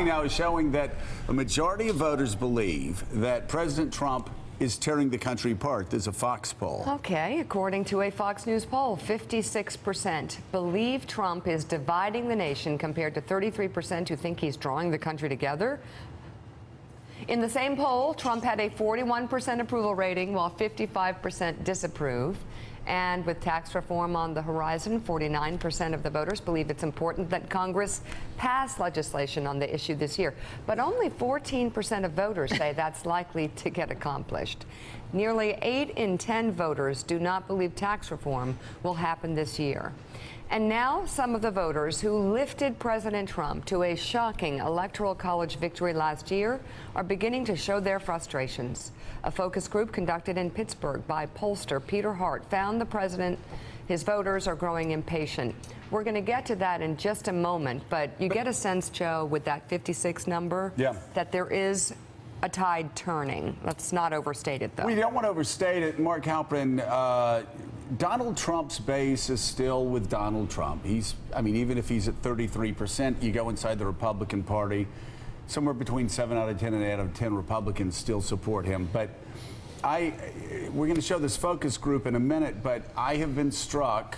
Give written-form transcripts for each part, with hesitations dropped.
polling now is showing that a majority of voters believe that President Trump is tearing the country apart. There's a Fox poll. Okay, according to a Fox News poll, 56% believe Trump is dividing the nation compared to 33% who think he's drawing the country together. In the same poll, Trump had a 41% approval rating while 55% disapprove. And with tax reform on the horizon, 49% of the voters believe it's important that Congress pass legislation on the issue this year. But only 14% of voters say that's likely to get accomplished. Nearly 8 in 10 voters do not believe tax reform will happen this year. And now some of the voters who lifted President Trump to a shocking Electoral College victory last year are beginning to show their frustrations. A focus group conducted in Pittsburgh by pollster Peter Hart found his voters are growing impatient. We're going to get to that in just a moment, but you get a sense, Joe, with that 56 number, that there is a tide turning. Let's not overstate it, though. We don't want to overstate it. Mark Halperin, Donald Trump's base is still with Donald Trump. Even if he's at 33%, you go inside the Republican Party, somewhere between 7 out of 10 and 8 out of 10 Republicans still support him. But we're going to show this focus group in a minute, but I have been struck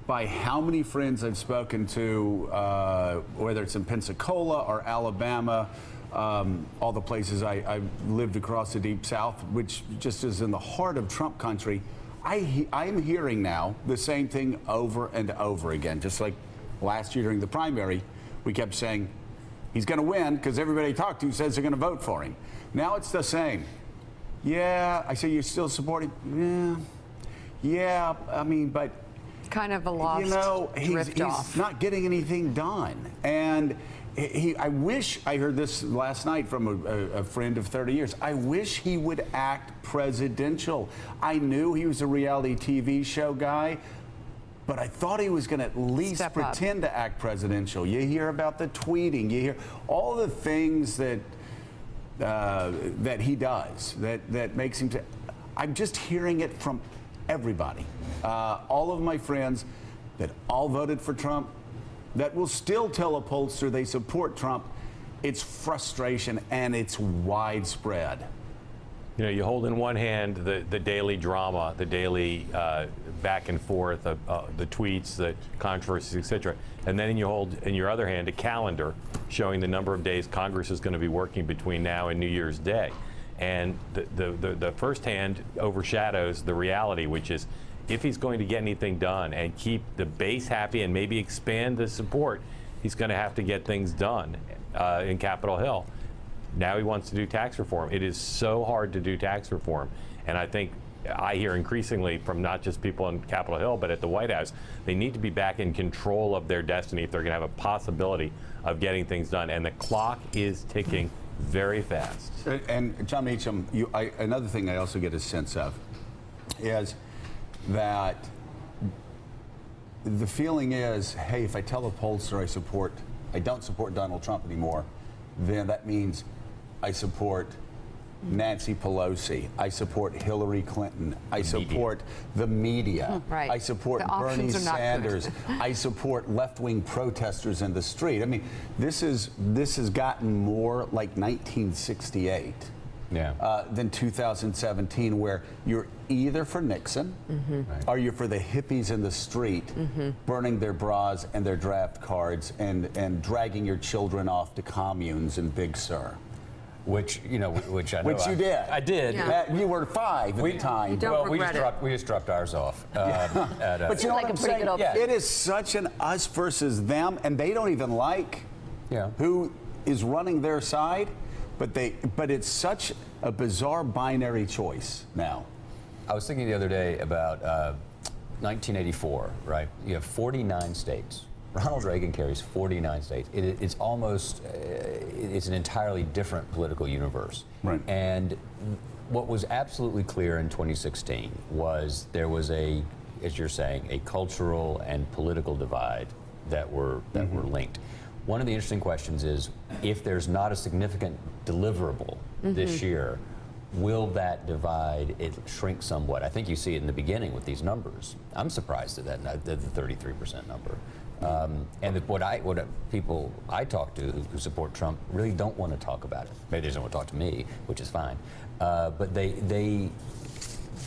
by how many friends I've spoken to, whether it's in Pensacola or Alabama, all the places I've lived across the Deep South, which just is in the heart of Trump country. I'm hearing now the same thing over and over again. Just like last year during the primary, we kept saying he's going to win because everybody I talked to says they're going to vote for him. Now it's the same. Yeah, I say you're still supporting. Yeah. But kind of a lost he's not getting anything done. And I wish, I heard this last night from a friend of 30 years, I wish he would act presidential. I knew he was a reality TV show guy, but I thought he was going to at least pretend to act presidential. You hear about the tweeting, you hear all the things that he does that makes him. I'm just hearing it from everybody. All of my friends that all voted for Trump, that will still tell a pollster they support Trump. It's frustration and it's widespread. You know, you hold in one hand the daily drama, the daily back and forth, the tweets, the controversies, etc. And then you hold in your other hand a calendar showing the number of days Congress is going to be working between now and New Year's Day. And the first hand overshadows the reality, which is if he's going to get anything done and keep the base happy and maybe expand the support, he's going to have to get things done in Capitol Hill. Now he wants to do tax reform. It is so hard to do tax reform. And I think I hear increasingly from not just people on Capitol Hill, but at the White House, they need to be back in control of their destiny if they're going to have a possibility of getting things done. And the clock is ticking very fast. And John Meacham, another thing I also get a sense of is that the feeling is, hey, if I tell a pollster I don't support Donald Trump anymore, then that means I support Nancy Pelosi, I support Hillary Clinton, I support the media, right. I support Bernie Sanders, I support left-wing protesters in the street. I mean, this has gotten more like 1968 than 2017, where you're either for Nixon or you're for the hippies in the street burning their bras and their draft cards and dragging your children off to communes in Big Sur. Which I know. Which you did. I did. Yeah. You were 5 at the time. We just dropped ours off. But you know what I'm saying? It is such an us versus them, and they don't even like who is running their side. But it's such a bizarre binary choice now. I was thinking the other day about 1984, right? You have 49 states. Ronald Reagan carries 49 states. It's almost, it's an entirely different political universe. Right. And what was absolutely clear in 2016 was there was as you're saying, a cultural and political divide that were linked. One of the interesting questions is, if there's not a significant deliverable this year, will that divide shrink somewhat? I think you see it in the beginning with these numbers. I'm surprised at the 33% number. What people I talk to who support Trump really don't want to talk about it. Maybe they just don't want to talk to me, which is fine. But they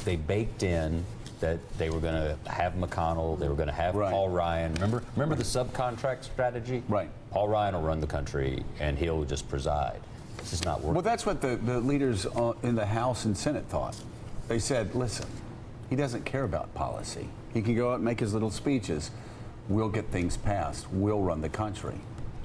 baked in that they were going to have McConnell, they were going to have Right. Paul Ryan. Remember the subcontract strategy? Right. Paul Ryan will run the country, and he'll just preside. This is not working. Well, that's what the leaders in the House and Senate thought. They said, listen, he doesn't care about policy. He can go out and make his little speeches. We'll get things passed. We'll run the country.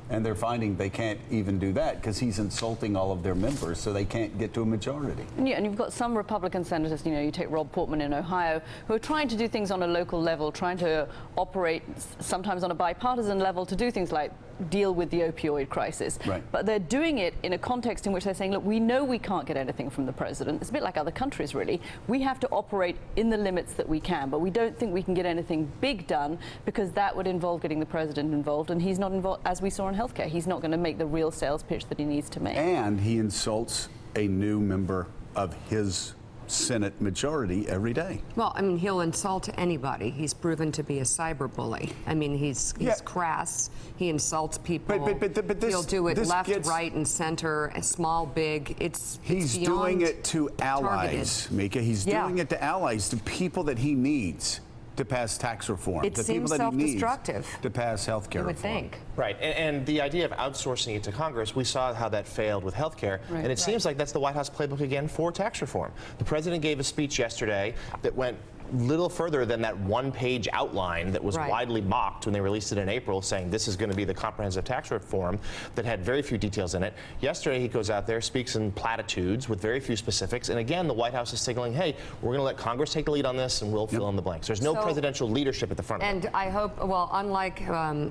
And they're finding they can't even do that because he's insulting all of their members, so they can't get to a majority. Yeah, and you've got some Republican senators, you take Rob Portman in Ohio, who are trying to do things on a local level, trying to operate sometimes on a bipartisan level to do things like deal with the opioid crisis. Right. But they're doing it in a context in which they're saying, look, we know we can't get anything from the president. It's a bit like other countries, really. We have to operate in the limits that we can, but we don't think we can get anything big done because that would involve getting the president involved, and he's not involved, as we saw in healthcare. He's not going to make the real sales pitch that he needs to make. And he insults a new member of his Senate majority every day. Well, I mean, he'll insult anybody. He's proven to be a cyberbully. I mean, he's crass. He insults people. But this, he'll do it this left, gets, right, and center, small, big. He's doing it to allies, Mika. He's doing it to allies, to people that he needs to pass tax reform. It to seems people that he needs self-destructive. to pass health care You would reform. think. Right, and the idea of outsourcing it to Congress, we saw how that failed with health care, and it seems like that's the White House playbook again for tax reform. The president gave a speech yesterday that went little further than that one-page outline that was widely mocked when they released it in April, saying this is going to be the comprehensive tax reform that had very few details in it. Yesterday he goes out there, speaks in platitudes with very few specifics, and again the White House is signaling, hey, we're going to let Congress take the lead on this and we'll fill in the blanks. There's no presidential leadership at the front of it. And I hope, well, unlike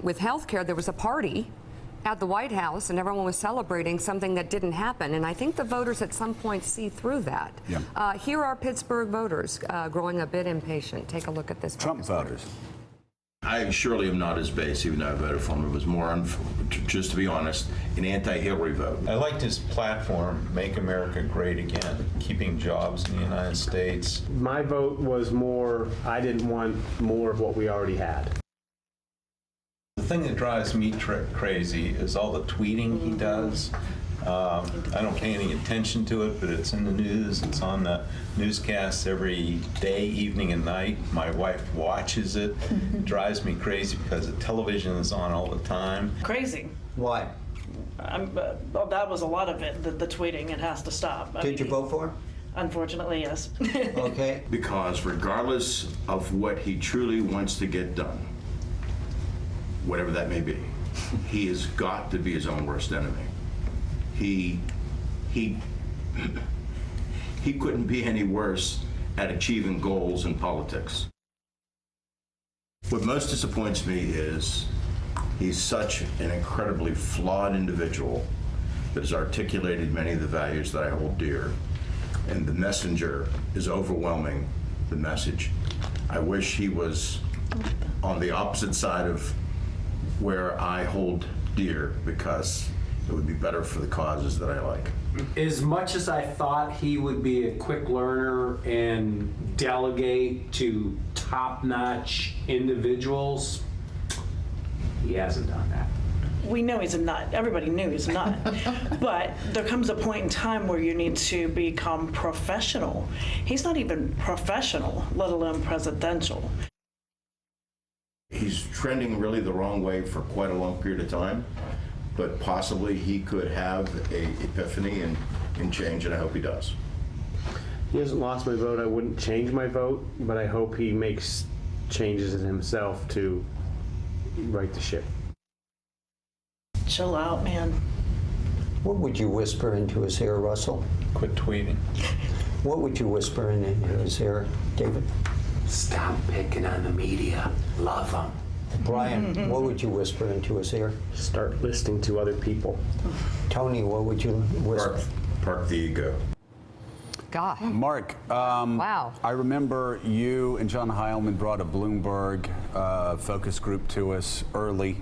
with health care, there was a party at the White House and everyone was celebrating something that didn't happen. And I think the voters at some point see through that. Yeah. Here are Pittsburgh voters growing a bit impatient. Take a look at this. Trump voters. I surely am not his base, even though I voted for him. It was more, just to be honest, an anti-Hillary vote. I liked his platform, Make America Great Again, keeping jobs in the United States. My vote was more, I didn't want more of what we already had. The thing that drives me crazy is all the tweeting he does. I don't pay any attention to it, but it's in the news. It's on the newscasts every day, evening, and night. My wife watches it. It drives me crazy because the television is on all the time. Crazy. Why? Well, that was a lot of it, the tweeting. It has to stop. Did you vote for him? Unfortunately, yes. Okay. Because regardless of what he truly wants to get done, whatever that may be, he has got to be his own worst enemy. He couldn't be any worse at achieving goals in politics. What most disappoints me is he's such an incredibly flawed individual that has articulated many of the values that I hold dear, and the messenger is overwhelming the message. I wish he was on the opposite side of where I hold dear, because it would be better for the causes that I like. As much as I thought he would be a quick learner and delegate to top-notch individuals, he hasn't done that. We know he's a nut. Everybody knew he's a nut. But there comes a point in time where you need to become professional. He's not even professional, let alone presidential. He's trending really the wrong way for quite a long period of time, but possibly he could have a epiphany and change, and I hope he does. He hasn't lost my vote. I wouldn't change my vote, but I hope he makes changes in himself to right the ship. Chill out, man. What would you whisper into his ear, Russell? Quit tweeting. What would you whisper into his ear, David? Stop picking on the media. Love them. Brian, what would you whisper into his ear? Start listening to other people. Tony, what would you whisper? Park the ego. God. Mark, Wow. I remember you and John Heilman brought a Bloomberg focus group to us early.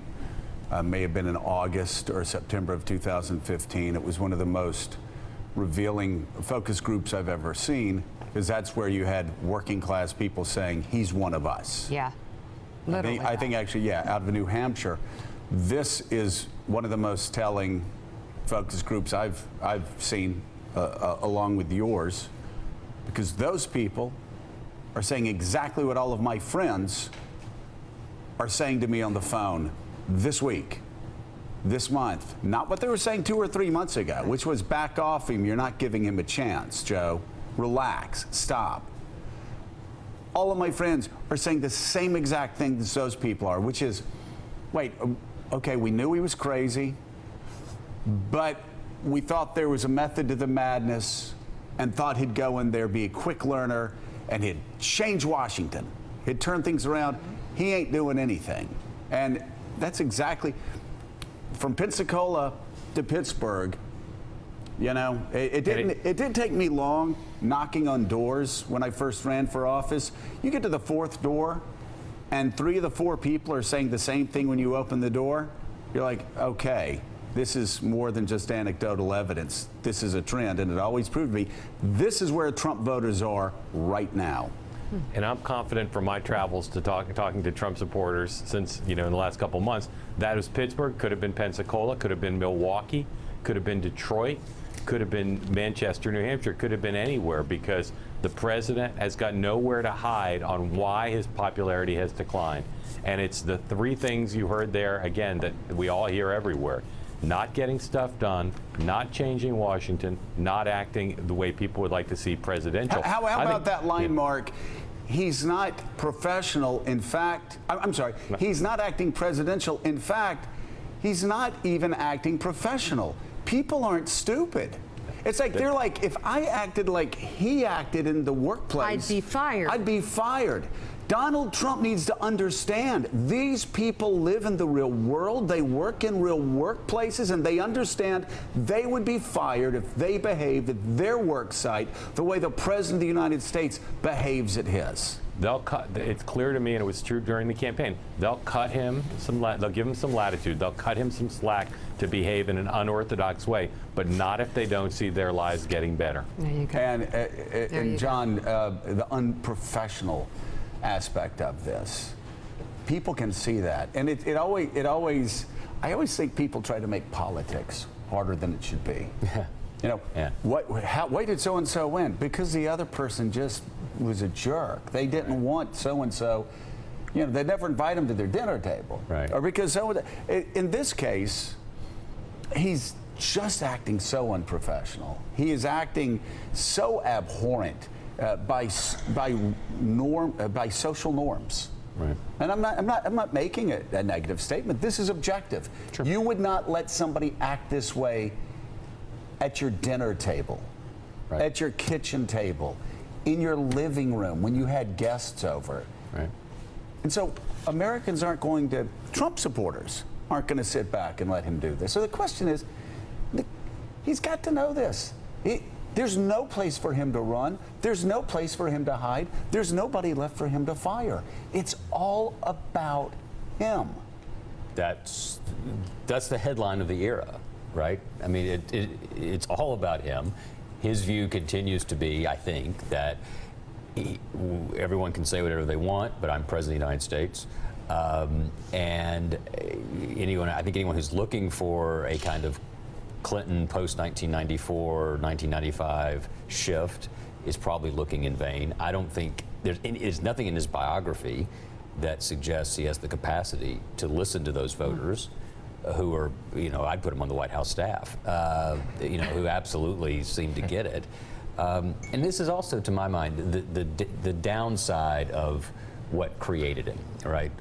May have been in August or September of 2015. It was one of the most revealing focus groups I've ever seen, because that's where you had working class people saying, he's one of us. Yeah. Literally I think actually, yeah, out of New Hampshire. This is one of the most telling focus groups I've seen, along with yours, because those people are saying exactly what all of my friends are saying to me on the phone this week, this month. Not what they were saying 2 or 3 months ago, which was back off him. You're not giving him a chance, Joe. Relax, stop. All of my friends are saying the same exact thing as those people are, which is, wait, okay, we knew he was crazy, but we thought there was a method to the madness and thought he'd go in there, be a quick learner, and he'd change Washington. He'd turn things around. He ain't doing anything. And that's exactly, from Pensacola to Pittsburgh, you know, it didn't take me long knocking on doors when I first ran for office. You get to the 4th door, and 3 of the 4 people are saying the same thing when you open the door. You're like, okay, this is more than just anecdotal evidence. This is a trend, and it always proved to me. This is where Trump voters are right now. And I'm confident from my travels to talking to Trump supporters since, you know, in the last couple of months, that was Pittsburgh, could have been Pensacola, could have been Milwaukee, could have been Detroit, could have been Manchester, New Hampshire, could have been anywhere, because the president has got nowhere to hide on why his popularity has declined. And it's the 3 things you heard there, again, that we all hear everywhere. Not getting stuff done, not changing Washington, not acting the way people would like to see presidential. How about that line, Mark? He's not professional. In fact, I'm sorry, he's not acting presidential. In fact, he's not even acting professional. People aren't stupid. It's like they're like, if I acted like he acted in the workplace, I'd be fired. I'd be fired. Donald Trump needs to understand these people live in the real world, they work in real workplaces, and they understand they would be fired if they behaved at their work site the way the President of the United States behaves at his. They'll cut. It's clear to me, and it was true during the campaign. They'll cut him some. They'll give him some latitude. They'll cut him some slack to behave in an unorthodox way, but not if they don't see their lives getting better. There you go. And John, the unprofessional aspect of this, people can see that, and I always think people try to make politics harder than it should be. You know, why did so and so win? Because the other person just was a jerk. They didn't want so and so. You know, they never invite him to their dinner table. Right. Or because in this case, he's just acting so unprofessional. He is acting so abhorrent by social norms. Right. And I'm not making a negative statement. This is objective. Sure. You would not let somebody act this way at your dinner table, Right. at your kitchen table, in your living room when you had guests over. Right. And so Americans aren't going to, Trump supporters aren't going to sit back and let him do this. So the question is, he's got to know this. There's no place for him to run. There's no place for him to hide. There's nobody left for him to fire. It's all about him. That's the headline of the era, right? I mean, it's all about him. His view continues to be, I think, that everyone can say whatever they want, but I'm president of the United States. And I think anyone who's looking for a kind of Clinton post-1994, 1995 shift is probably looking in vain. I don't think there's nothing in his biography that suggests he has the capacity to listen to those voters who are, I'd put him on the White House staff, who absolutely seem to get it. And this is also, to my mind, the downside of what created him, right?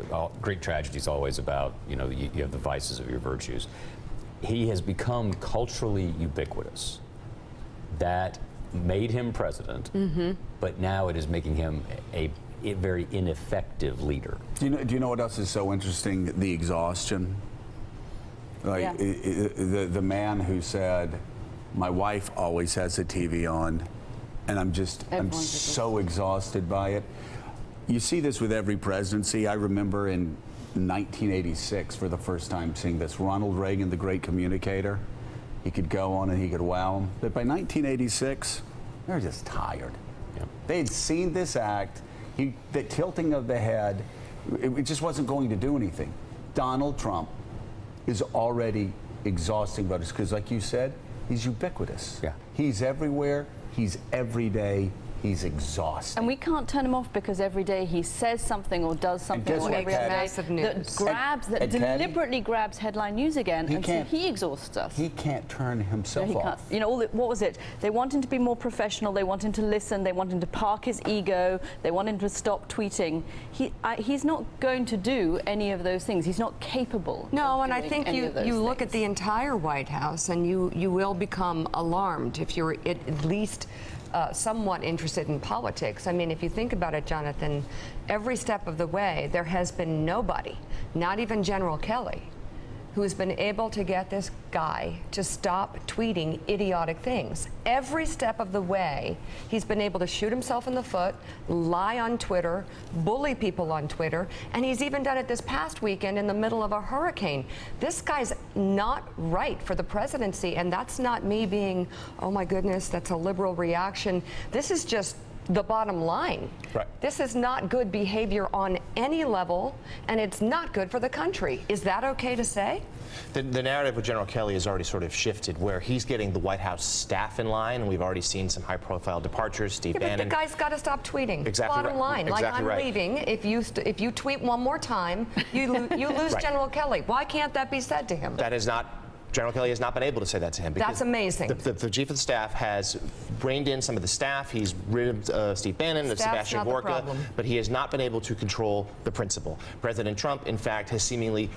Great tragedy is always about, you have the vices of your virtues. He has become culturally ubiquitous. That made him president, but now it is making him a very ineffective leader. Do you know what else is so interesting? The exhaustion. Like the man who said, "My wife always has the TV on, and I'm so exhausted by it." You see this with every presidency. I remember in 1986 for the first time seeing this. Ronald Reagan, the great communicator, he could go on and he could wow them. But by 1986, they were just tired. Yep. They had seen this act, the tilting of the head. It just wasn't going to do anything. Donald Trump is already exhausting voters because, like you said, he's ubiquitous. Yeah. He's everywhere. He's every day. He's exhausting. And we can't turn him off because every day he says something or does something guess or what, every Patty? other day Massive news. that And Patty? deliberately grabs headline news again, and so he exhausts us. He can't turn himself He can't. off. You know, what was it? They want him to be more professional. They want him to listen. They want him to park his ego. They want him to stop tweeting. He's not going to do any of those things. He's not capable. No, of and I doing think any you of those look at things. the entire White House and you will become alarmed if you're at least somewhat interested in politics. I mean, if you think about it, Jonathan, every step of the way, there has been nobody, not even General Kelly, who's been able to get this guy to stop tweeting idiotic things. Every step of the way, he's been able to shoot himself in the foot, lie on Twitter, bully people on Twitter, and he's even done it this past weekend in the middle of a hurricane. This guy's not right for the presidency, and that's not me being, oh my goodness, that's a liberal reaction. This is just the bottom line. Right. This is not good behavior on any level, and it's not good for the country. Is that okay to say? The narrative with General Kelly has already sort of shifted, where he's getting the White House staff in line, and we've already seen some high-profile departures. Steve Yeah, but Bannon. the guy's got to stop tweeting. Exactly Bottom right. line, like Exactly I'm right. leaving. If you tweet one more time, you lose Right. General Kelly. Why can't that be said to him? That is not. General Kelly has not been able to say that to him. because That's amazing. The chief of staff has reined in some of the staff. He's rid of Steve Bannon, of Staff's Sebastian not the Gorka, problem. but he has not been able to control the principal. President Trump, in fact, has seemingly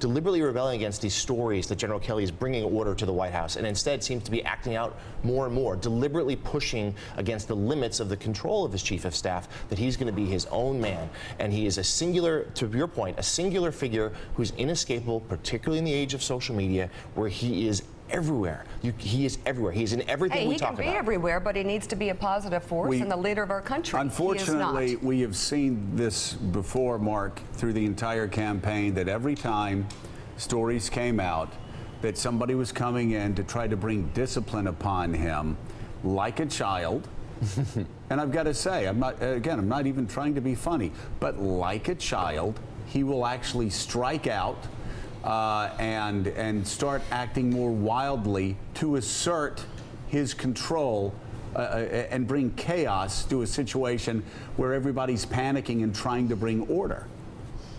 deliberately rebelling against these stories that General Kelly is bringing order to the White House, and instead seems to be acting out more and more, deliberately pushing against the limits of the control of his chief of staff, that he's going to be his own man. And he is a singular, to your point, a singular figure who's inescapable, particularly in the age of social media, where he is everywhere. He is everywhere. He's in everything Hey, we he talk can be about. everywhere, but he needs to be a positive force and the leader of our country. Unfortunately, he is not. we have seen this before, Mark, through the entire campaign, that every time stories came out that somebody was coming in to try to bring discipline upon him like a child, and I've got to say, I'm not even trying to be funny, but like a child, he will actually strike out and start acting more wildly to assert his control and bring chaos to a situation where everybody's panicking and trying to bring order.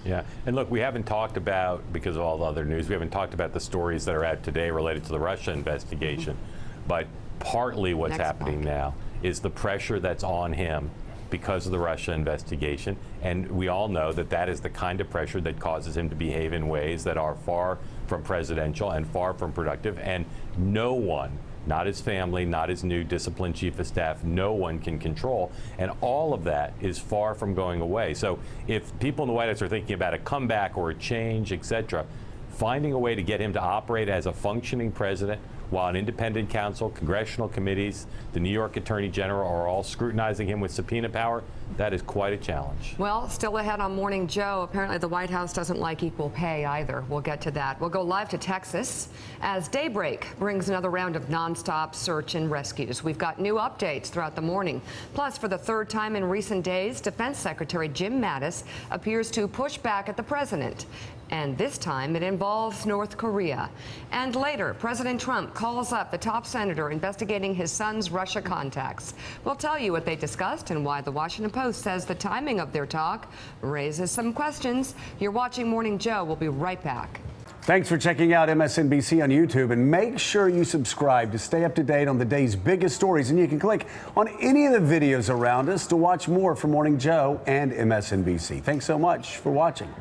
Yeah, and look, we haven't talked about, because of all the other news, we haven't talked about the stories that are out today related to the Russia investigation. But partly what's happening now is the pressure that's on him because of the Russia investigation. And we all know that that is the kind of pressure that causes him to behave in ways that are far from presidential and far from productive. And no one, not his family, not his new disciplined chief of staff, no one can control. And all of that is far from going away. So if people in the White House are thinking about a comeback or a change, etc., finding a way to get him to operate as a functioning president while an independent counsel, congressional committees, the New York Attorney General are all scrutinizing him with subpoena power, that is quite a challenge. Well, still ahead on Morning Joe. Apparently the White House doesn't like equal pay either. We'll get to that. We'll go live to Texas as Daybreak brings another round of nonstop search and rescues. We've got new updates throughout the morning. Plus, for the third time in recent days, Defense Secretary Jim Mattis appears to push back at the president. And this time it involves North Korea. And later, President Trump calls up the top senator investigating his son's Russia contacts. We'll tell you what they discussed and why the Washington Post says the timing of their talk raises some questions. You're watching Morning Joe. We'll be right back. Thanks for checking out MSNBC on YouTube, and make sure you subscribe to stay up to date on the day's biggest stories. And you can click on any of the videos around us to watch more from Morning Joe and MSNBC. Thanks so much for watching.